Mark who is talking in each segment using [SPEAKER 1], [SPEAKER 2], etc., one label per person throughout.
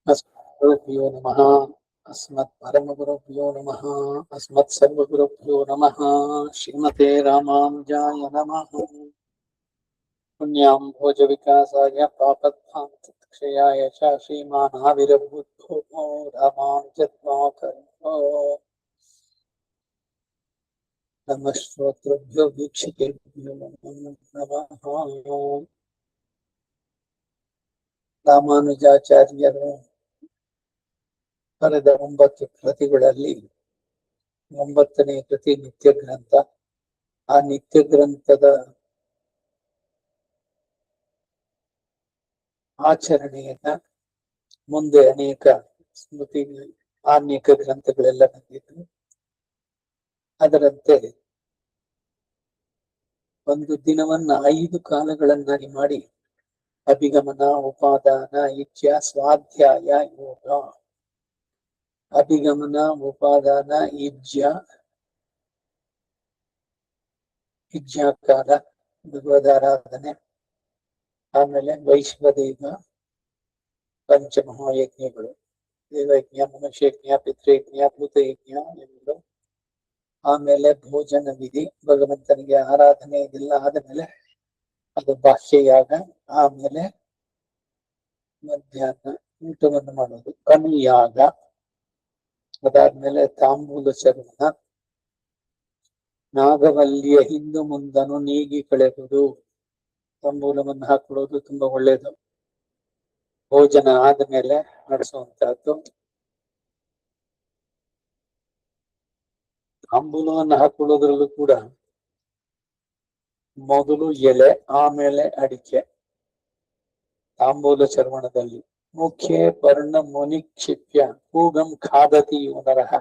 [SPEAKER 1] अस्मद्गुरुभ्यो नमः। अस्मत्परमगुरुभ्यो नमः। अस्मत्सर्वगुरुभ्यो नमः। श्रीमते रामानुजाय नमः। पुण्यां भोजविकासाय पापध्वान्तक्षयाय च श्रीमानाविरभूद्भूमो रामानुजद्वाकर्मो नमः। श्रोतृभ्यो वीक्षकेभ्यो नमः। ರಾಮಾನುಜಾಚಾರ್ಯರು ಬರೆದ 9 ಕೃತಿಗಳಲ್ಲಿ 9ನೇ ಕೃತಿ ನಿತ್ಯ ಗ್ರಂಥ. ಆ ನಿತ್ಯ ಗ್ರಂಥದ ಆಚರಣೆಯನ್ನ ಮುಂದೆ ಅನೇಕ ಸ್ಮೃತಿ ಅನೇಕ ಗ್ರಂಥಗಳೆಲ್ಲ ಬಂದಿದ್ದು. ಅದರಂತೆ ಒಂದು ದಿನವನ್ನ 5 ಕಾಲಗಳನ್ನಾಗಿ ಮಾಡಿ ಅಭಿಗಮನ, ಉಪಾದಾನ, ಇಚ್ಛಾ, ಸ್ವಾಧ್ಯಾಯ, ಯೋಗ. ಅಭಿಗಮನ, ಉಪಾದಾನ, ಇಜ್ಜಾಕಾಲ, ಭಗವದಾರಾಧನೆ, ಆಮೇಲೆ ವೈಶ್ವದೇವ, ಪಂಚಮಹಾಯಜ್ಞಗಳು, ದೇವಯಜ್ಞ, ಮನುಷ್ಯಯಜ್ಞ, ಪಿತೃಯಜ್ಞ, ಭೂತಯಜ್ಞ ಎನ್ನುವುದು. ಆಮೇಲೆ ಭೋಜನ ವಿಧಿ, ಭಗವಂತನಿಗೆ ಆರಾಧನೆ ಇದೆಲ್ಲ ಆದಮೇಲೆ ಅದು ಬಾಹ್ಯಯಾಗ. ಆಮೇಲೆ ಮಧ್ಯಾಹ್ನ ಊಟವನ್ನು ಮಾಡೋದು ಕನುಯಾಗ. ಅದಾದ್ಮೇಲೆ ತಾಂಬೂಲ ಚರ್ಮನ, ನಾಗವಲ್ಲಿಯ ಹಿಂದು ಮುಂದನು ನೀಗಿ ಕಳೆಯುವುದು. ತಾಂಬೂಲವನ್ನು ಹಾಕೊಳ್ಳೋದು ತುಂಬಾ ಒಳ್ಳೇದು. ಭೋಜನ ಆದ್ಮೇಲೆ ನಡೆಸುವಂತಹದ್ದು. ತಾಂಬೂಲವನ್ನು ಹಾಕೊಳ್ಳೋದ್ರಲ್ಲೂ ಕೂಡ ಮೊದಲು ಎಲೆ, ಆಮೇಲೆ ಅಡಿಕೆ. ತಾಂಬೂಲ ಚರ್ಮಣದಲ್ಲಿ ಮುಖ್ಯ ಪರ್ಣ ಮುನಿಕ್ಷಿಪ್ಯ ಕೂಗಂ ಖಾದತಿ ನರಃ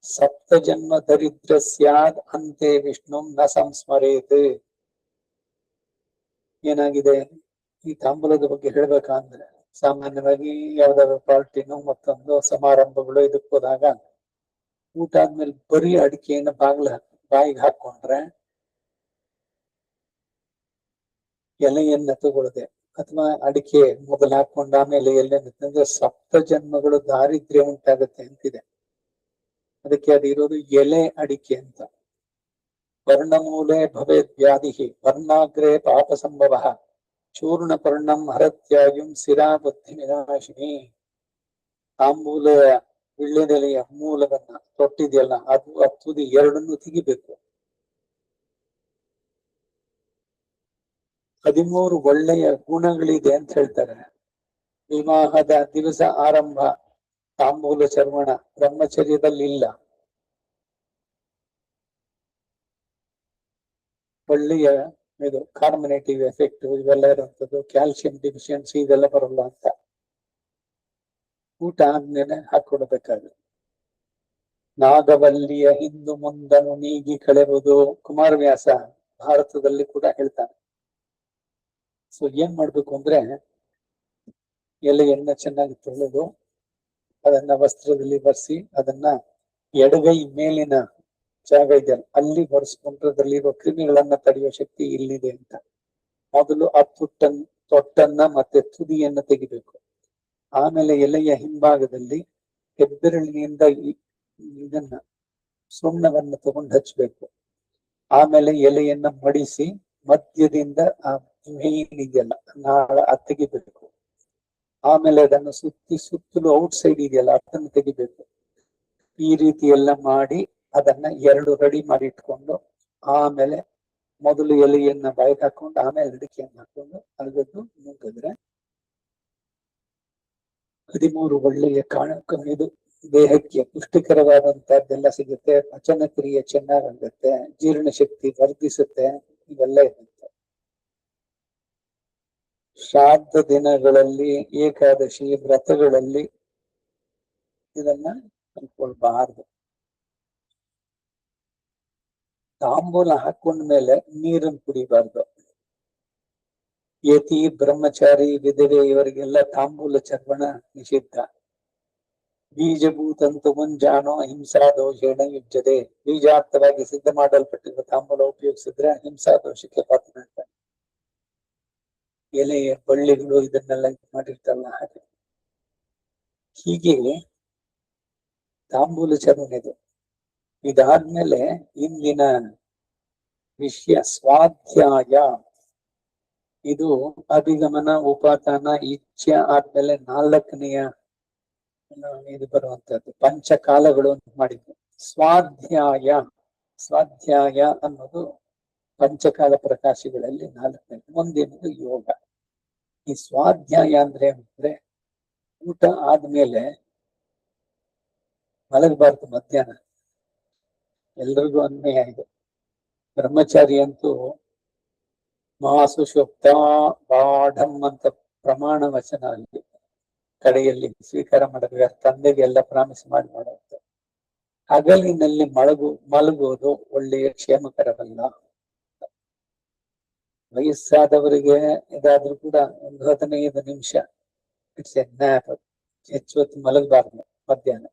[SPEAKER 1] ಸಪ್ತ ಜನ್ಮ ದರಿದ್ರ ಸ್ಯಾದ್ ಅಂತೆ ವಿಷ್ಣು ನ ಸಂಸ್ಮರೇತ್. ಏನಾಗಿದೆ ಈ ತಾಂಬೂಲದ ಬಗ್ಗೆ ಹೇಳ್ಬೇಕಂದ್ರೆ, ಸಾಮಾನ್ಯವಾಗಿ ಯಾವ್ದಾದ್ರು ಪಾರ್ಟಿನೋ ಮತ್ತೊಂದು ಸಮಾರಂಭಗಳು ಇದಕ್ಕೆ ಹೋದಾಗ ಊಟ ಆದ್ಮೇಲೆ ಬರೀ ಅಡಿಕೆಯನ್ನು ಬಾಯಿಗೆ ಹಾಕೊಂಡ್ರೆ ಎಲೆಯನ್ನ ತಗೊಳ್ಳದೆ ಅಥವಾ ಅಡಿಕೆ ಮೊದಲು ಹಾಕೊಂಡ ಆಮೇಲೆ ಎಲೆಯನ್ನು ತಂದ್ರೆ ಸಪ್ತ ಜನ್ಮಗಳು ದಾರಿದ್ರ್ಯ ಉಂಟಾಗತ್ತೆ ಅಂತಿದೆ. ಅದಕ್ಕೆ ಅದು ಇರೋದು ಎಲೆ ಅಡಿಕೆ ಅಂತ. ವರ್ಣಮೂಲೆ ಭವೇದ್ ವ್ಯಾಧಿ ವರ್ಣಾಗ್ರೇ ಪಾಪ ಸಂಭವ ಚೂರ್ಣ ಪರ್ಣಂ ಹರತ್ಯಾಯುಂ ಸಿರಾ ಬುದ್ಧಿ ವಿನಾಶಿನಿ. ತಾಂಬೂಲ ವಿಳ್ಳೆದೆಲೆಯ ಮೂಲವನ್ನ ತೊಟ್ಟಿದೆಯಲ್ಲ, ಅದು ತುದಿ ಎರಡನ್ನು ತೆಗಿಬೇಕು. 13 ಒಳ್ಳೆಯ ಗುಣಗಳಿದೆ ಅಂತ ಹೇಳ್ತಾರೆ. ವಿವಾಹದ ದಿವಸ ಆರಂಭ ತಾಂಬೂಲ ಚರ್ಮಣ, ಬ್ರಹ್ಮಚರ್ಯದಲ್ಲಿ ಇಲ್ಲ. ಒಳ್ಳೆಯ ಇದು ಕಾರ್ಬನೇಟಿವ್ ಎಫೆಕ್ಟ್ ಇವೆಲ್ಲ ಇರುವಂತದ್ದು, ಕ್ಯಾಲ್ಸಿಯಂ ಡಿಫಿಷಿಯನ್ಸಿ ಇದೆಲ್ಲ ಬರಲ್ಲ ಅಂತ. ಊಟ ಆದ್ಮೇಲೆ ಹಾಕೊಡ್ಬೇಕಾಗುತ್ತೆ. ನಾಗವಲ್ಲಿಯ ಹಿಂದು ಮುಂದನು ನೀಗಿ ಕಳೆಯುವುದು ಕುಮಾರವ್ಯಾಸ ಭಾರತದಲ್ಲಿ ಕೂಡ ಹೇಳ್ತಾನೆ. ಸೊ ಏನ್ ಮಾಡ್ಬೇಕು ಅಂದ್ರೆ, ಎಲೆಯನ್ನ ಚೆನ್ನಾಗಿ ತೊಳೆದು ಅದನ್ನ ವಸ್ತ್ರದಲ್ಲಿ ಬರ್ಸಿ ಅದನ್ನ ಎಡಗೈ ಮೇಲಿನ ಜಾಗ ಇದೆಯಲ್ಲ ಅಲ್ಲಿ ಬರ್ಸ್ಕೊಂಡ್ರೆ ಅದರಲ್ಲಿರುವ ಕ್ರಿಮಿಗಳನ್ನ ತಡೆಯುವ ಶಕ್ತಿ ಇಲ್ಲಿದೆ ಅಂತ. ಮೊದಲು ಆ ತೊಟ್ಟನ್ನ ಮತ್ತೆ ತುದಿಯನ್ನ ತೆಗಿಬೇಕು. ಆಮೇಲೆ ಎಲೆಯ ಹಿಂಭಾಗದಲ್ಲಿ ಹೆಬ್ಬೆರಳಿನಿಂದ ಇದನ್ನ ಸುಣ್ಣವನ್ನು ತಗೊಂಡು ಹಚ್ಚಬೇಕು. ಆಮೇಲೆ ಎಲೆಯನ್ನ ಮಡಿಸಿ ಮಧ್ಯದಿಂದ ಆ ಮೇನ್ ಇದೆಯಲ್ಲ ನಾಳ ತೆಗಿಬೇಕು. ಆಮೇಲೆ ಅದನ್ನು ಸುತ್ತಲೂ ಔಟ್ ಸೈಡ್ ಇದೆಯಲ್ಲ ಅದನ್ನು ತೆಗಿಬೇಕು. ಈ ರೀತಿ ಎಲ್ಲ ಮಾಡಿ ಅದನ್ನ 2 ರೆಡಿ ಮಾಡಿ ಇಟ್ಕೊಂಡು ಆಮೇಲೆ ಮೊದಲು ಎಲೆಯನ್ನ ಬಾಯಿಗೆ ಹಾಕೊಂಡು ಆಮೇಲೆ ಅಡಿಕೆಯನ್ನು ಹಾಕೊಂಡು ಅಗದು ನುಗ್ಗಿದ್ರೆ 13 ಒಳ್ಳೆಯ ಇದು ದೇಹಕ್ಕೆ ಪುಷ್ಟಿಕರವಾದಂತಹದ್ದೆಲ್ಲ ಸಿಗುತ್ತೆ. ಪಚನ ಕ್ರಿಯೆ ಚೆನ್ನಾಗಾಗುತ್ತೆ, ಜೀರ್ಣ ಶಕ್ತಿ ವರ್ಧಿಸುತ್ತೆ, ಇವೆಲ್ಲ ಇರುತ್ತೆ. ಶ್ರಾದ್ದ ದಿನಗಳಲ್ಲಿ, ಏಕಾದಶಿ ವ್ರತಗಳಲ್ಲಿ ಇದನ್ನ ಅನ್ಕೊಳ್ಬಾರ್ದು. ತಾಂಬೂಲ ಹಾಕೊಂಡ್ಮೇಲೆ ನೀರನ್ನು ಕುಡಿಬಾರ್ದು. ಯತಿ, ಬ್ರಹ್ಮಚಾರಿ, ವಿಧವೆ ಇವರಿಗೆಲ್ಲ ತಾಂಬೂಲ ಚರ್ವಣ ನಿಷಿದ್ಧ. ಬೀಜಭೂತಂತು ಮುಂಜಾನೋ ಹಿಂಸಾ ದೋಷೇಣ ಯುಜ್ಯತೆ. ಬೀಜಾರ್ಥವಾಗಿ ಸಿದ್ಧ ಮಾಡಲ್ಪಟ್ಟಿರುವ ತಾಂಬೂಲ ಉಪಯೋಗಿಸಿದ್ರೆ ಹಿಂಸಾ ದೋಷಕ್ಕೆ ಪಾತ್ರನಾಗ್ತಾನೆ. ಎಲೆಯ ಬಳ್ಳಿಗಳು ಇದನ್ನೆಲ್ಲ ಮಾಡಿರ್ತಾರಲ್ಲ ಹಾಗೆ. ಹೀಗೆ ತಾಂಬೂಲ ಚರಣೆದು. ಇದಾದ್ಮೇಲೆ ಇಂದಿನ ವಿಷಯ ಸ್ವಾಧ್ಯಾಯ. ಇದು ಅಭಿಗಮನ, ಉಪಾದಾನ, ಇಚ್ಛೆ ಆದ್ಮೇಲೆ 4ನೆಯ ಇದು ಬರುವಂತದ್ದು ಪಂಚಕಾಲಗಳು ಅಂತ ಮಾಡಿದ್ದು. ಸ್ವಾಧ್ಯಾಯ ಸ್ವಾಧ್ಯಾಯ ಅನ್ನೋದು ಪಂಚಕಾಲ ಪ್ರಕಾಶಗಳಲ್ಲಿ 4ನೇ. ಮುಂದಿನದು ಯೋಗ. ಈ ಸ್ವಾಧ್ಯಾಯ ಅಂದ್ರೆ ಊಟ ಆದ್ಮೇಲೆ ಮಲಗಬಾರ್ದು ಮಧ್ಯಾಹ್ನ. ಎಲ್ರಿಗೂ ಅನ್ವಯ ಇದೆ. ಬ್ರಹ್ಮಚಾರಿ ಅಂತೂ ಮಾಸುಷುಪ್ತ ಬಾಢಂ ಅಂತ ಪ್ರಮಾಣ ವಚನ ಅಲ್ಲಿ ಕಡೆಯಲ್ಲಿ ಸ್ವೀಕಾರ ಮಾಡಬೇಕು. ತಂದೆಗೆ ಎಲ್ಲ ಪ್ರಾಮಿಸ್ ಮಾಡುತ್ತೆ. ಹಗಲಿನಲ್ಲಿ ಮಲಗೋದು ಒಳ್ಳೆಯ ಕ್ಷೇಮಕರವಲ್ಲ. ವಯಸ್ಸಾದವರಿಗೆ ಇದಾದ್ರೂ ಕೂಡ ಒಂದು 15 ನಿಮಿಷ ಇಟ್ಸ್ ಎ ನ್ಯಾಪ್. ಹೆಚ್ಚು ಹೊತ್ತು ಮಲಗಬಾರ್ದು ಮಧ್ಯಾಹ್ನ.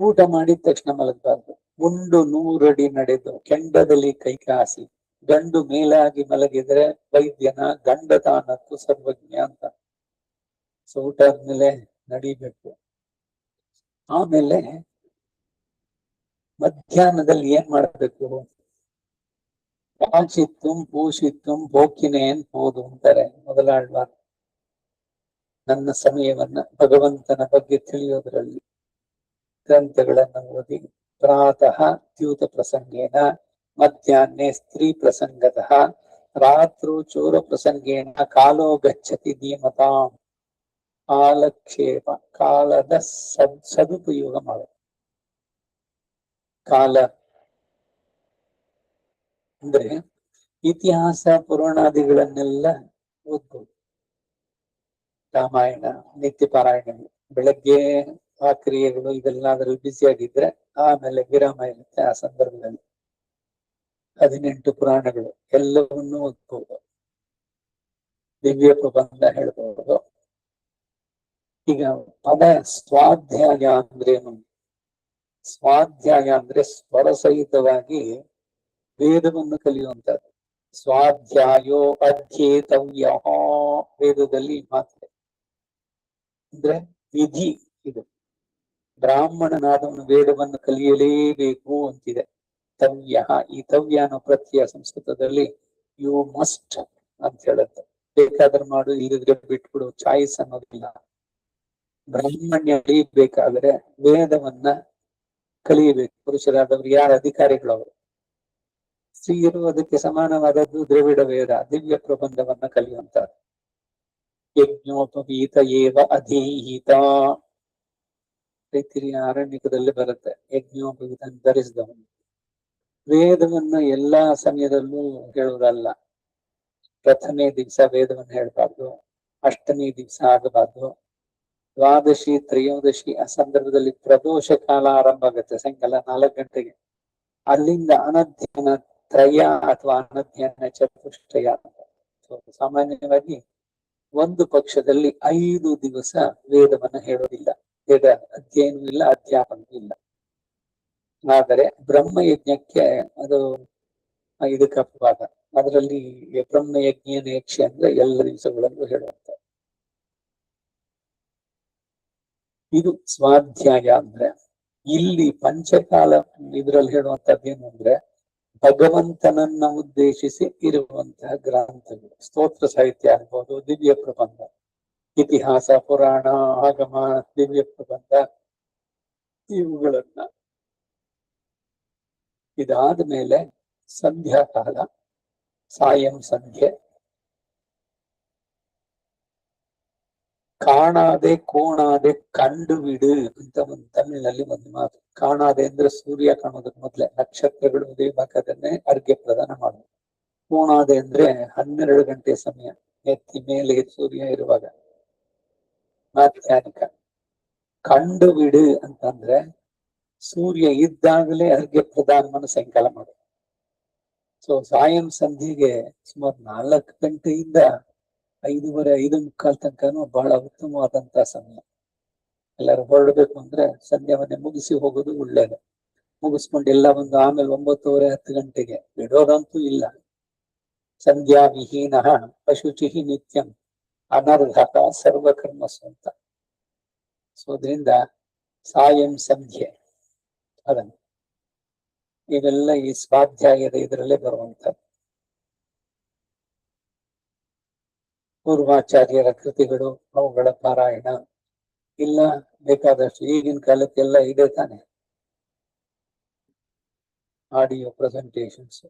[SPEAKER 1] ಊಟ ಮಾಡಿದ ತಕ್ಷಣ ಮಲಗಬಾರ್ದು. ಉಂಡು 100 ಅಡಿ ನಡೆದು ಕೆಂಡದಲ್ಲಿ ಕೈ ಕಾಸಿ ಗಂಡು ಮೇಲಾಗಿ ಮಲಗಿದ್ರೆ ವೈದ್ಯನ ಗಂಡದಾನಕ್ಕೂ ಸರ್ವಜ್ಞ ಅಂತ. ಸೊ ಊಟ ಆದ್ಮೇಲೆ ನಡಿಬೇಕು. ಆಮೇಲೆ ಮಧ್ಯಾಹ್ನದಲ್ಲಿ ಏನ್ ಮಾಡಬೇಕು? ಕಾಚಿತ್ತುಂ ಪೂಷಿತ್ತುಂ ಪೋಕಿನೇನ್ ಹೋದು ಅಂತಾರೆ ಮೊದಲಾಳ್ವಾರ್. ನನ್ನ ಸಮಯವನ್ನ ಭಗವಂತನ ಬಗ್ಗೆ ತಿಳಿಯೋದ್ರಲ್ಲಿ ಗ್ರಂಥಗಳನ್ನು ಓದಿ, ಪ್ರಾತಃ ದ್ಯೂತ ಪ್ರಸಂಗೇನ, ಮಧ್ಯಾಹ್ನೆ ಸ್ತ್ರೀ ಪ್ರಸಂಗತಃ, ರಾತ್ರು ಚೋರ ಪ್ರಸಂಗೇನ ಕಾಲೋ ಗಚ್ಚತಿ ಧೀಮತಾಂ. ಕಾಲಕ್ಷೇಪ, ಕಾಲದ ಸದುಪಯೋಗ ಮಾಡ. ಕಾಲ ಅಂದ್ರೆ ಇತಿಹಾಸ ಪುರಾಣಾದಿಗಳನ್ನೆಲ್ಲ ಓದ್ಬೋದು. ರಾಮಾಯಣ, ನಿತ್ಯ ಪಾರಾಯಣ. ಬೆಳಗ್ಗೆ ಆ ಕ್ರಿಯೆಗಳು ಇದೆಲ್ಲಾದ್ರೂ ಬ್ಯುಸಿ ಆಗಿದ್ರೆ ಆಮೇಲೆ ವಿರಾಮ ಇರುತ್ತೆ. ಆ ಸಂದರ್ಭದಲ್ಲಿ 18 ಪುರಾಣಗಳು ಎಲ್ಲವನ್ನೂ ಓದ್ಬೋದು. ದಿವ್ಯ ಪ್ರಬಂಧ ಹೇಳ್ಬಹುದು. ಈಗ ಪದ ಸ್ವಾಧ್ಯಾಯ ಅಂದ್ರೇನು? ಸ್ವಾಧ್ಯಾಯ ಅಂದ್ರೆ ಸ್ವರಸಹಿತವಾಗಿ ವೇದವನ್ನು ಕಲಿಯುವಂತದ್ದು. ಸ್ವಾಧ್ಯಾಯೋ ಅಧ್ಯೇತವ್ಯ. ವೇದದಲ್ಲಿ ಮಾತ್ರ ಅಂದ್ರೆ ವಿಧಿ. ಇದು ಬ್ರಾಹ್ಮಣನಾದವನು ವೇದವನ್ನು ಕಲಿಯಲೇಬೇಕು ಅಂತಿದೆ. ತವ್ಯ, ಈ ತವ್ಯ ಅನ್ನೋ ಪ್ರತ್ಯಯ ಸಂಸ್ಕೃತದಲ್ಲಿ ಯು ಮಸ್ಟ್ ಅಂತ ಹೇಳುತ್ತೆ. ಬೇಕಾದ್ರೆ ಮಾಡು, ಇಲ್ಲದಿದ್ರೆ ಬಿಟ್ಬಿಡು, ಚಾಯ್ಸ್ ಅನ್ನೋದಿಲ್ಲ. ಬ್ರಾಹ್ಮಣ್ಯ ಕಲಿಯಬೇಕಾದ್ರೆ ವೇದವನ್ನ ಕಲಿಯಬೇಕು. ಪುರುಷರಾದವರು ಯಾರ ಅಧಿಕಾರಿಗಳವರು. ಸ್ತ್ರೀಯರು ಅದಕ್ಕೆ ಸಮಾನವಾದದ್ದು ದ್ರವಿಡ ವೇದ, ದಿವ್ಯ ಪ್ರಬಂಧವನ್ನ ಕಲಿಯುವಂತ. ಯಜ್ಞೋಪವೀತ ಏವ ಅಧೀಹಿತ. ಆರಣ್ಯಕದಲ್ಲಿ ಬರುತ್ತೆ. ಯಜ್ಞೋಪವೀತ ಧರಿಸಿದವನು. ವೇದವನ್ನ ಎಲ್ಲಾ ಸಮಯದಲ್ಲೂ ಹೇಳುವುದಲ್ಲ. ಪ್ರಥಮೆ ದಿವಸ ವೇದವನ್ನು ಹೇಳ್ಬಾರ್ದು, ಅಷ್ಟಮಿ ದಿವಸ ಆಗಬಾರ್ದು, ದ್ವಾದಶಿ ತ್ರಯೋದಶಿ ಆ ಸಂದರ್ಭದಲ್ಲಿ ಪ್ರದೋಷ ಕಾಲ ಆರಂಭ ಆಗುತ್ತೆ ಸಾಯಂಕಾಲ 4 ಗಂಟೆಗೆ. ಅಲ್ಲಿಂದ ಅನಧ್ಯಯನ ತ್ರಯ ಅಥವಾ ಅನಧ್ಯಯನ ಚತುಷ್ಟಯ. ಸಾಮಾನ್ಯವಾಗಿ ಒಂದು ಪಕ್ಷದಲ್ಲಿ 5 ದಿವಸ ವೇದವನ್ನ ಹೇಳೋದಿಲ್ಲ. ವೇದ ಅಧ್ಯಯನವೂ ಇಲ್ಲ, ಅಧ್ಯಾಪನವೂ ಇಲ್ಲ. ಆದರೆ ಬ್ರಹ್ಮಯಜ್ಞಕ್ಕೆ ಅದು ಇದಕ್ಕೆ ಅಪವಾದ. ಅದರಲ್ಲಿ ಬ್ರಹ್ಮಯಜ್ಞ ಯಕ್ಷೆ ಅಂದ್ರೆ ಎಲ್ಲ ದಿವಸಗಳಲ್ಲೂ ಹೇಳುವಂತ. ಇದು ಸ್ವಾಧ್ಯಾಯ ಅಂದ್ರೆ. ಇಲ್ಲಿ ಪಂಚಕಾಲ ಇದ್ರಲ್ಲಿ ಹೇಳುವಂತದ್ದೇನು ಅಂದ್ರೆ ಭಗವಂತನನ್ನ ಉದ್ದೇಶಿಸಿ ಇರುವಂತಹ ಗ್ರಂಥಗಳು. ಸ್ತೋತ್ರ ಸಾಹಿತ್ಯ ಆಗ್ಬೋದು, ದಿವ್ಯ ಪ್ರಬಂಧ, ಇತಿಹಾಸ, ಪುರಾಣ, ಆಗಮ, ದಿವ್ಯ ಪ್ರಬಂಧ, ಇವುಗಳನ್ನ. ಇದಾದ ಮೇಲೆ ಸಂಧ್ಯಾಕಾಲ, ಸಾಯಂ ಸಂಧ್ಯೆ. ಕಾಣಾದೆ ಕೋಣಾದೆ ಕಂಡು ಬಿಡು ಅಂತ ಒಂದು ತಮಿಳಿನಲ್ಲಿ ಒಂದು ಮಾತು. ಕಾಣಾದೆ ಅಂದ್ರೆ ಸೂರ್ಯ ಕಾಣೋದಕ್ಕೆ ಮೊದಲೇ ನಕ್ಷತ್ರಗಳು ಉದಯವಾಗದನ್ನೇ ಅರ್ಘ್ಯ ಪ್ರದಾನ ಮಾಡುದು. ಕೋಣಾದೆ ಅಂದ್ರೆ 12 ಗಂಟೆ ಸಮಯ ಎತ್ತಿ ಮೇಲೆ ಸೂರ್ಯ ಇರುವಾಗ ಮಾಧ್ಯಾನಿಕ. ಕಂಡು ಬಿಡು ಅಂತಂದ್ರೆ ಸೂರ್ಯ ಇದ್ದಾಗಲೇ ಅರ್ಘ್ಯ ಪ್ರದಾನವನ್ನು ಸಾಯಂಕಾಲ ಮಾಡುದು. ಸೊ ಸಾಯಂ ಸಂಧಿಗೆ ಸುಮಾರು 4 ಗಂಟೆಯಿಂದ 5:30, 5:45 ತನಕನೂ ಬಹಳ ಉತ್ತಮವಾದಂತಹ ಸಮಯ. ಎಲ್ಲರೂ ಹೊರಡಬೇಕು ಅಂದ್ರೆ ಸಂಧ್ಯಾವನ್ನೇ ಮುಗಿಸಿ ಹೋಗೋದು ಒಳ್ಳೇದು. ಮುಗಿಸ್ಕೊಂಡು ಎಲ್ಲ ಬಂದು ಆಮೇಲೆ 9:30, 10 ಗಂಟೆಗೆ ಬಿಡೋದಂತೂ ಇಲ್ಲ. ಸಂಧ್ಯಾ ವಿಹೀನ ಅಶುಚಿ ನಿತ್ಯಂ ಅನರ್ಹಕ ಸರ್ವಕರ್ಮಸು ಅಂತ. ಸೊ ಅದರಿಂದ ಸಾಯಂ ಸಂಧ್ಯೆ ಅದನ್ನು ಇವೆಲ್ಲ ಈ ಸ್ವಾಧ್ಯಾಯದ ಇದರಲ್ಲೇ ಬರುವಂತದ್ದು. ಪೂರ್ವಾಚಾರ್ಯರ ಕೃತಿಗಳು, ಅವುಗಳ ಪಾರಾಯಣ ಇಲ್ಲ ಬೇಕಾದಷ್ಟು ಈಗಿನ ಕಾಲಕ್ಕೆಲ್ಲ ಇದೆ ತಾನೆ, ಆಡಿಯೋ ಪ್ರೆಸೆಂಟೇಶನ್ಸ್,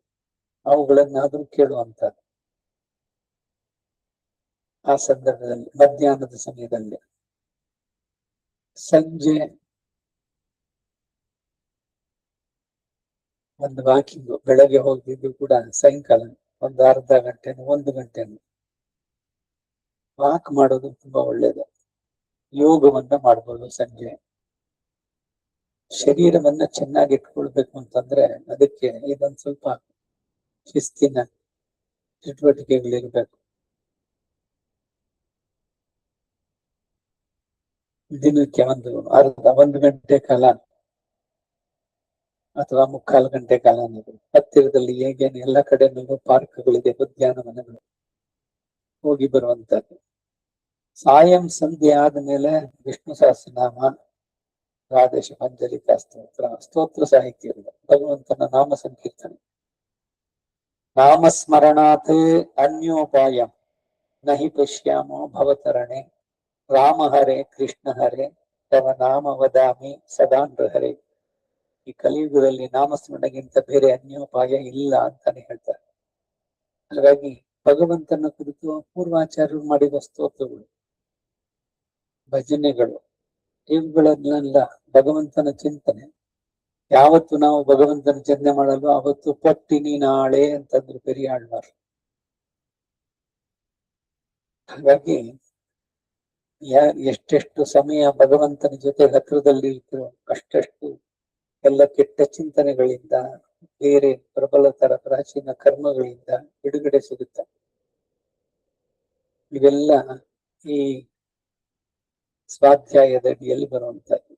[SPEAKER 1] ಅವುಗಳನ್ನಾದ್ರೂ ಕೇಳುವಂತದ್ದು ಆ ಸಂದರ್ಭದಲ್ಲಿ ಮಧ್ಯಾಹ್ನದ ಸಮಯದಲ್ಲಿ. ಸಂಜೆ ಒಂದು ವಾಕಿಂಗ್, ಬೆಳಗ್ಗೆ ಹೋಗಿದ್ದು ಕೂಡ ಸಾಯಂಕಾಲ ಒಂದು ಅರ್ಧ ಗಂಟೆನೂ 1 ಗಂಟೆನೂ ವಾಕ್ ಮಾಡೋದು ತುಂಬಾ ಒಳ್ಳೇದು. ಯೋಗವನ್ನ ಮಾಡ್ಬೋದು ಸಂಜೆ. ಶರೀರವನ್ನ ಚೆನ್ನಾಗಿ ಇಟ್ಕೊಳ್ಬೇಕು ಅಂತಂದ್ರೆ ಅದಕ್ಕೆ ಇದೊಂದು ಸ್ವಲ್ಪ ಶಿಸ್ತಿನ ಚಟುವಟಿಕೆಗಳಿರ್ಬೇಕು. ದಿನಕ್ಕೆ ಒಂದು 1 ಗಂಟೆ ಕಾಲ ಅಥವಾ 3/4 ಗಂಟೆ ಕಾಲ ಹತ್ತಿರದಲ್ಲಿ ಹೇಗೇನು ಎಲ್ಲ ಕಡೆನೂ ಪಾರ್ಕ್ಗಳಿದೆ, ಉದ್ಯಾನವನಗಳು, ಹೋಗಿ ಬರುವಂತದ್ದು. ಸಾಯಂ ಸಂಧ್ಯೆ ಆದ್ಮೇಲೆ ವಿಷ್ಣು ಸಹಸ್ರನಾಮ, ದ್ವಾದಶ ಪಂಚಲಿಕ ಸ್ತೋತ್ರ ಸಾಹಿತ್ಯ, ಭಗವಂತನ ನಾಮ ಸಂಕೀರ್ತನೆ. ನಾಮಸ್ಮರಣಾತ್ ಅನ್ಯೋಪಾಯ ನಹಿ ಪಶ್ಯಾಮೋ ಭವತರಣೆ, ರಾಮ ಹರೇ ಕೃಷ್ಣ ಹರೇ ತವ ನಾಮ ವದಾಮಿ ಸದಾ ನೃಹರೇ. ಈ ಕಲಿಯುಗದಲ್ಲಿ ನಾಮಸ್ಮರಣೆಗಿಂತ ಬೇರೆ ಅನ್ಯೋಪಾಯ ಇಲ್ಲ ಅಂತಾನೆ ಹೇಳ್ತಾರೆ. ಹಾಗಾಗಿ ಭಗವಂತನ ಕುರಿತು ಪೂರ್ವಾಚಾರ್ಯರು ಮಾಡಿದ ಸ್ತೋತ್ರಗಳು, ಭಜನೆಗಳು, ಇವುಗಳನ್ನೆಲ್ಲ ಭಗವಂತನ ಚಿಂತನೆ. ಯಾವತ್ತು ನಾವು ಭಗವಂತನ ಚಿಂತನೆ ಮಾಡಲು ಅವತ್ತು ಪಟ್ಟಿನಿ ನಾಳೆ ಅಂತಂದ್ರು ಪೆರಿಯಾಳ್ವಾರ್. ಹಾಗಾಗಿ ಎಷ್ಟೆಷ್ಟು ಸಮಯ ಭಗವಂತನ ಜೊತೆ ಹತ್ರದಲ್ಲಿ ಇರ್ತೋ ಅಷ್ಟೆಷ್ಟು ಎಲ್ಲ ಕೆಟ್ಟ ಚಿಂತನೆಗಳಿಂದ, ಬೇರೆ ಪ್ರಬಲತರ ಪ್ರಾಚೀನ ಕರ್ಮಗಳಿಂದ ಬಿಡುಗಡೆ ಸಿಗುತ್ತೆ. ಇವೆಲ್ಲ ಈ ಸ್ವಾಧ್ಯಾಯದ ಅಡಿಯಲ್ಲಿ ಬರುವಂತದ್ದು.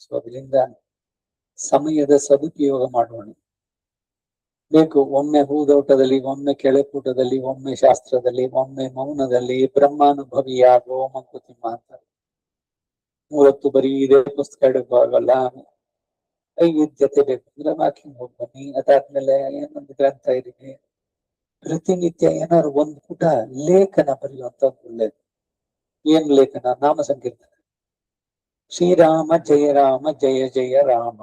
[SPEAKER 1] ಸೊ ಅದರಿಂದ ಸಮಯದ ಸದುಪಯೋಗ ಮಾಡೋಣ. ಬೇಕು ಒಮ್ಮೆ ಹೂದೋಟದಲ್ಲಿ, ಒಮ್ಮೆ ಕೆಳಕೂಟದಲ್ಲಿ, ಒಮ್ಮೆ ಶಾಸ್ತ್ರದಲ್ಲಿ, ಒಮ್ಮೆ ಮೌನದಲ್ಲಿ ಬ್ರಹ್ಮಾನುಭವಿಯಾಗೋ ಮಂಕುತಿಮ್ಮ ಅಂತ. 3 ಬರೀ ಇದೇ ಪುಸ್ತಕ ಹಿಡಕ್ಕಾಗಲ್ಲ, ವೈವಿಧ್ಯತೆ ಬೇಕು ಅಂದ್ರೆ ವಾಕಿಂಗ್ ಹೋಗಿ ಬನ್ನಿ. ಅದಾದ್ಮೇಲೆ ಏನೊಂದು ಗ್ರಂಥ ಇದೀನಿ, ಪ್ರತಿನಿತ್ಯ ಏನಾದ್ರು ಒಂದು ಪುಟ ಲೇಖನ ಬರೆಯುವಂತದ್ದು ಒಳ್ಳೇದು. ಏನ್ ಲೇಖನ? ನಾಮ ಸಂಕೀರ್ತನೆ. ಶ್ರೀರಾಮ ಜಯ ರಾಮ ಜಯ ಜಯ ರಾಮ,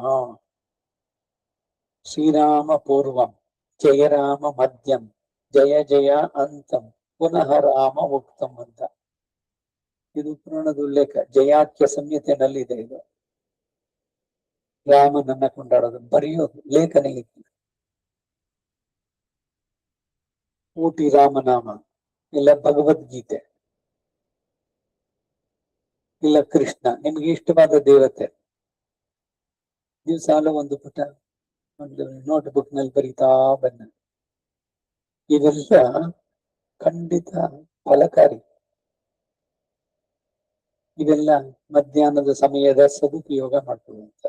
[SPEAKER 1] ಶ್ರೀರಾಮ ಪೂರ್ವಂ ಜಯ ರಾಮ ಮಧ್ಯಂ ಜಯ ಜಯ ಅಂತಂ ಪುನಃ ರಾಮ ಉಕ್ತಂ ಅಂತ. ಇದು ಪುರಾಣದ ಉಲ್ಲೇಖ, ಜಯಾಖ್ಯ ಸಂಹಿತೆನಲ್ಲಿದೆ. ಇದು ರಾಮನನ್ನ ಕೊಂಡಾಡೋದು, ಬರೆಯೋದು, ಲೇಖನ ಇದೆ. ಊಟಿ ರಾಮನಾಮ, ಇಲ್ಲ ಭಗವದ್ಗೀತೆ, ಇಲ್ಲ ಕೃಷ್ಣ, ನಿಮ್ಗೆ ಇಷ್ಟವಾದ ದೇವತೆ. ದಿವಸಾಲ ಒಂದು ಪುಟ ಒಂದು ನೋಟ್ ಬುಕ್ ನಲ್ಲಿ ಬರೀತಾ ಬನ್ನ. ಇವೆಲ್ಲ ಖಂಡಿತ ಫಲಕಾರಿ. ಇವೆಲ್ಲ ಮಧ್ಯಾಹ್ನದ ಸಮಯದ ಸದುಪಯೋಗ ಮಾಡ್ಕೊಳ್ಳುವಂತ.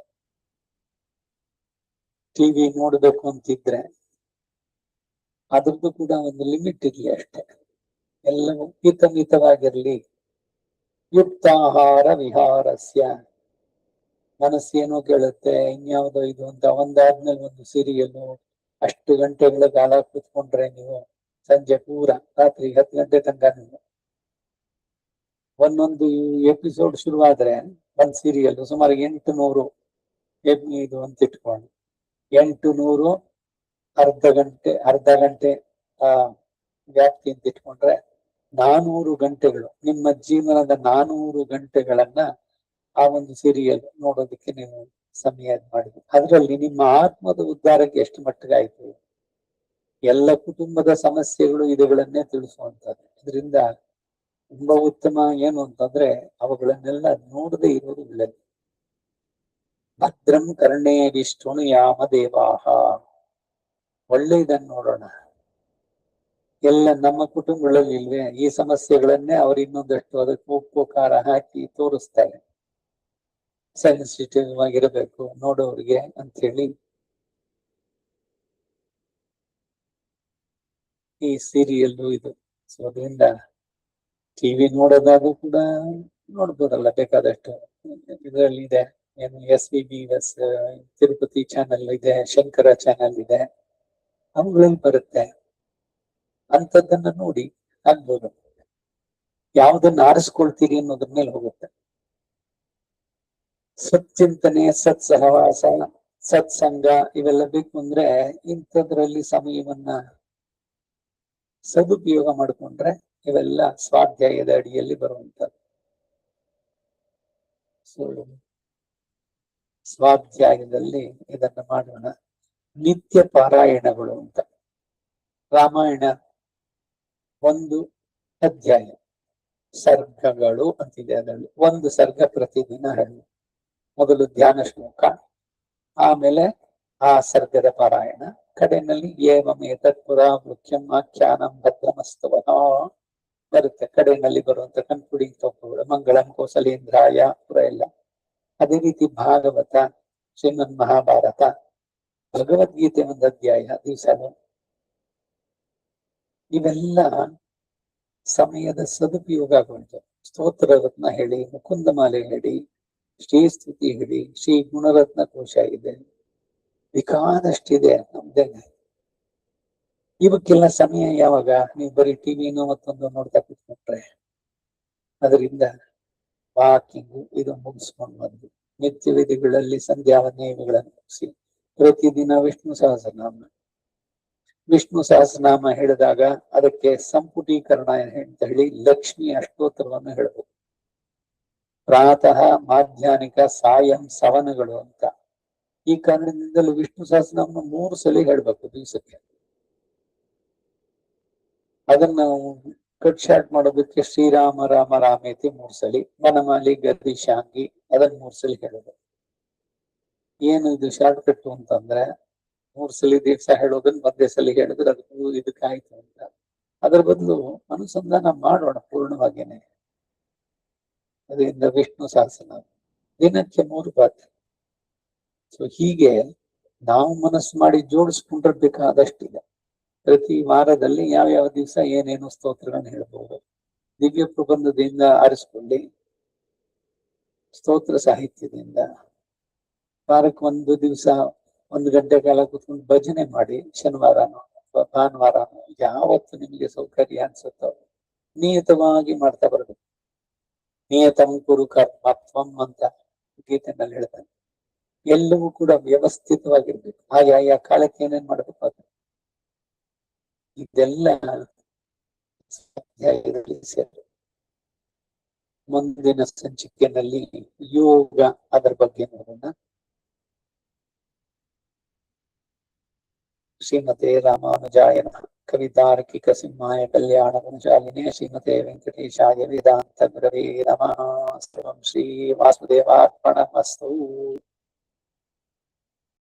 [SPEAKER 1] ಟಿವಿ ನೋಡ್ಬೇಕು ಅಂತಿದ್ರೆ ಅದ್ರದ್ದು ಕೂಡ ಒಂದು ಲಿಮಿಟ್ ಇರ್ಲಿ ಅಷ್ಟೇ. ಎಲ್ಲವೂ ಹಿತಮಿತವಾಗಿರ್ಲಿ. ಯುಕ್ತಾಹಾರ ವಿಹಾರಸ್ಯ. ಮನಸ್ಸೇನೋ ಕೇಳುತ್ತೆ, ಇನ್ಯಾವುದೋ ಇದು ಅಂತ ಒಂದಾದ್ಮೇಲೆ ಒಂದು ಸೀರಿಯಲ್ ಅಷ್ಟು ಗಂಟೆಗಳ ಕಾಲ ಕೂತ್ಕೊಂಡ್ರೆ ನೀವು ಸಂಜೆ ಪೂರ ರಾತ್ರಿ 10 ಗಂಟೆ ತನಕ ನೀವು ಒಂದೊಂದು ಎಪಿಸೋಡ್ ಶುರುವಾದ್ರೆ ಒಂದ್ ಸೀರಿಯಲ್ ಸುಮಾರು 800 ಇದು ಅಂತ ಇಟ್ಕೊಂಡು 800 ಅರ್ಧ ಗಂಟೆ ವ್ಯಾಪ್ತಿ ಅಂತ ಇಟ್ಕೊಂಡ್ರೆ 400 ಗಂಟೆಗಳು, ನಿಮ್ಮ ಜೀವನದ 400 ಗಂಟೆಗಳನ್ನ ಆ ಒಂದು ಸೀರಿಯಲ್ ನೋಡೋದಕ್ಕೆ ನೀವು ಸಮಯ ಮಾಡಿದ್ರಿ. ಅದರಲ್ಲಿ ನಿಮ್ಮ ಆತ್ಮದ ಉದ್ಧಾರಕ್ಕೆ ಎಷ್ಟು ಮಟ್ಟಿಗೆ ಆಯ್ತು, ಎಲ್ಲ ಕುಟುಂಬದ ಸಮಸ್ಯೆಗಳು ಇದುಗಳನ್ನೇ ತಿಳಿಸುವಂತದ್ದು. ಇದರಿಂದ ತುಂಬಾ ಉತ್ತಮ ಏನು ಅಂತಂದ್ರೆ ಅವುಗಳನ್ನೆಲ್ಲ ನೋಡದೆ ಇರೋದು ಒಳ್ಳೆಯದು. ಭದ್ರಂ ಕರ್ಣೇ ವಿಷ್ಣು ಯಾಮ ದೇವಾಹ. ಒಳ್ಳೆಯದನ್ನು ನೋಡೋಣ. ಎಲ್ಲ ನಮ್ಮ ಕುಟುಂಬಗಳಲ್ಲಿ ಇಲ್ವೇ ಈ ಸಮಸ್ಯೆಗಳನ್ನೇ ಅವ್ರು ಇನ್ನೊಂದಷ್ಟು ಅದಕ್ಕೆ ಉಪ್ಪು ಖಾರ ಹಾಕಿ ತೋರಿಸ್ತಾರೆ. ಸೆನ್ಸಿಟಿವ್ ಆಗಿರಬೇಕು ನೋಡೋರಿಗೆ ಅಂತ ಹೇಳಿ ಈ ಸೀರಿಯಲ್ ಇದು. ಸೊ ಅದರಿಂದ ಟಿವಿ ನೋಡೋದಾದ್ರೂ ಕೂಡ ನೋಡ್ಬೋದಲ್ಲ ಬೇಕಾದಷ್ಟು. ಇದರಲ್ಲಿ ಇದೆ, ಏನು SVB ಬಸ್, ತಿರುಪತಿ ಚಾನೆಲ್ ಇದೆ, ಶಂಕರ ಚಾನೆಲ್ ಇದೆ, ಅವುಗಳಲ್ಲಿ ಬರುತ್ತೆ. ಅಂತದನ್ನ ನೋಡಿ ಆಗ್ಬೋದು. ಯಾವ್ದನ್ನ ಆರಿಸ್ಕೊಳ್ತೀರಿ ಅನ್ನೋದ್ರ ಮೇಲೆ ಹೋಗುತ್ತೆ. ಸಚ್ಚಿಂತನೆ, ಸತ್ಸಹವಾಸ, ಸತ್ಸಂಗ ಇವೆಲ್ಲ ಬೇಕು ಅಂದ್ರೆ ಇಂಥದ್ರಲ್ಲಿ ಸಮಯವನ್ನ ಸದುಪಯೋಗ ಮಾಡಿಕೊಂಡ್ರೆ ಇವೆಲ್ಲ ಸ್ವಾಧ್ಯಾಯದ ಅಡಿಯಲ್ಲಿ ಬರುವಂತದ್ದು. ಸ್ವಾಧ್ಯಾಯದಲ್ಲಿ ಇದನ್ನ ಮಾಡೋಣ. ನಿತ್ಯ ಪಾರಾಯಣಗಳು ಅಂತ. ರಾಮಾಯಣ ಒಂದು ಅಧ್ಯಾಯ, ಸರ್ಗಗಳು ಅಂತಿದೆ. ಅದರಲ್ಲಿ ಒಂದು ಸರ್ಗ ಪ್ರತಿದಿನ ಹೇಳಿ. ಮೊದಲು ಧ್ಯಾನ ಶ್ಲೋಕ, ಆಮೇಲೆ ಆ ಸರ್ಗದ ಪಾರಾಯಣ, ಕಡೆಯಲ್ಲಿ ಏವಮೇತತ್ ಪುರಾ ಮುಖ್ಯಂ ಆಖ್ಯಾನಂ ಭದ್ರಮಸ್ತವನೋ ಬರುತ್ತೆ. ಕಡೆಯಲ್ಲಿ ಬರುವಂತ ಕನ್ಕ್ಲೂಡಿಂಗ್ ತತ್ವಗಳು, ಮಂಗಳಂ ಕೋಸಲೇಂದ್ರಾಯ ಪುರ ಎಲ್ಲ. ಅದೇ ರೀತಿ ಭಾಗವತ, ಶ್ರೀಮನ್ ಮಹಾಭಾರತ, ಭಗವದ್ಗೀತೆ ಒಂದು ಅಧ್ಯಾಯ ದಿವಸಗಳು. ಇವೆಲ್ಲ ಸಮಯದ ಸದುಪಯೋಗ ಆಗುವಂತ. ಸ್ತೋತ್ರ ರತ್ನ ಹೇಳಿ, ಮುಕುಂದಮಾಲೆ ಹೇಳಿ, ಶ್ರೀಸ್ತುತಿ ಹೇಳಿ, ಶ್ರೀ ಗುಣರತ್ನ ಕೋಶ ಇದೆ, ಬೇಕಾದಷ್ಟಿದೆ ನಮ್ದೇನೆ. ಇವಕ್ಕೆಲ್ಲ ಸಮಯ ಯಾವಾಗ? ನೀವು ಬರೀ ಟಿವಿನೋ ಮತ್ತೊಂದು ನೋಡ್ತಾ ಕೂತ್ಕೊಂಡ್ರೆ. ಅದರಿಂದ ವಾಕಿಂಗು ಇದು ಮುಗಿಸ್ಕೊಂಡು ಬಂದು ನಿತ್ಯ ವಿಧಿಗಳಲ್ಲಿ ಸಂಧ್ಯಾ ನೇಮಗಳನ್ನು ಮುಗಿಸಿ ಪ್ರತಿದಿನ ವಿಷ್ಣು ಸಹಸ್ರನಾಮ. ವಿಷ್ಣು ಸಹಸ್ರನಾಮ ಹೇಳಿದಾಗ ಅದಕ್ಕೆ ಸಂಪುಟೀಕರಣ ಅಂತ ಹೇಳಿ ಲಕ್ಷ್ಮಿ ಅಷ್ಟೋತ್ತರವನ್ನು ಹೇಳಬಹುದು. ಪ್ರಾತಃ, ಮಾಧ್ಯಾಹ್ನಿಕ, ಸಾಯಂ ಸವನಗಳು ಅಂತ. ಈ ಕಾರಣದಿಂದಲೂ ವಿಷ್ಣು ಸಹಸ್ರನಾಮ 3 ಸಲ ಹೇಳ್ಬೇಕು ದಿವಸಕ್ಕೆ. ಅದನ್ನ ಕಟ್ ಶಾರ್ಟ್ ಮಾಡೋದಕ್ಕೆ ಶ್ರೀರಾಮ ರಾಮ ರಾಮೇತಿ 3 ಸಲಿ, ವನಮಾಲಿ ಗದ್ದಿ ಶಾಂಗಿ ಅದನ್ನ 3 ಸಲಿ ಹೇಳೋದು. ಏನು ಇದು ಶಾರ್ಟ್ ಕಟ್ ಅಂತಂದ್ರೆ 3 ಸಲಿ ದಿವಸ ಹೇಳೋದನ್ನ ಮಧ್ಯೆ ಸಲಿ ಹೇಳಿದ್ರೆ ಅದು ಇದಕ್ಕಾಯ್ತು ಅಂತ. ಅದರ ಬದಲು ಅನುಸಂಧಾನ ಮಾಡೋಣ ಪೂರ್ಣವಾಗೇನೆ. ಅದರಿಂದ ವಿಷ್ಣು ಸಹಸ್ರನಾಮ ದಿನಕ್ಕೆ 3 ಬಾರಿ. ಸೊ ಹೀಗೆ ನಾವು ಮನಸ್ಸು ಮಾಡಿ ಜೋಡಿಸ್ಕೊಂಡ್ರೆ ಬೇಕಾದಷ್ಟಿದೆ. ಪ್ರತಿ ವಾರದಲ್ಲಿ ಯಾವ್ಯಾವ ದಿವಸ ಏನೇನು ಸ್ತೋತ್ರಗಳನ್ನ ಹೇಳ್ಬಹುದು. ದಿವ್ಯ ಪ್ರಬಂಧದಿಂದ ಆರಿಸ್ಕೊಳ್ಳಿ, ಸ್ತೋತ್ರ ಸಾಹಿತ್ಯದಿಂದ ವಾರಕ್ಕೆ 1 ದಿವಸ 1 ಗಂಟೆ ಕಾಲ ಕೂತ್ಕೊಂಡು ಭಜನೆ ಮಾಡಿ. ಶನಿವಾರನೋ ಅಥವಾ ಭಾನುವಾರನೋ ಯಾವತ್ತು ನಿಮಗೆ ಸೌಕರ್ಯ ಅನ್ಸುತ್ತೋ ನಿಯತವಾಗಿ ಮಾಡ್ತಾ ಬರ್ಬೇಕು. ನಿಯತಂ ಕುರು ಕರ್ಮತ್ವಂ ಅಂತ ಗೀತೆನಲ್ಲಿ ಹೇಳ್ತಾನೆ. ಎಲ್ಲವೂ ಕೂಡ ವ್ಯವಸ್ಥಿತವಾಗಿರ್ಬೇಕು. ಆಯಾ ಕಾಲಕ್ಕೆ ಏನೇನ್ ಮಾಡ್ಬೇಕು ಅದು ಇದೆಲ್ಲ ಸೇರಿ. ಮುಂದಿನ ಸಂಚಿಕೆಯಲ್ಲಿ ಯೋಗ ಅದರ ಬಗ್ಗೆ ನೋಡೋಣ. ಶ್ರೀಮತೆ ರಾಮಾನುಜಾಯ ಕವಿತಾರ್ಕಿಕ ಸಿಂಹಾಯ ಕಲ್ಯಾಣ ಗುಣಶಾಲಿನೇ ಶ್ರೀಮತೆ ವೆಂಕಟೇಶಾಯ ವೇದಾಂತ ಗುರವೇ ನಮಃ. ಶ್ರೀ ವಾಸುದೇವಾರ್ಪಣಮಸ್ತು.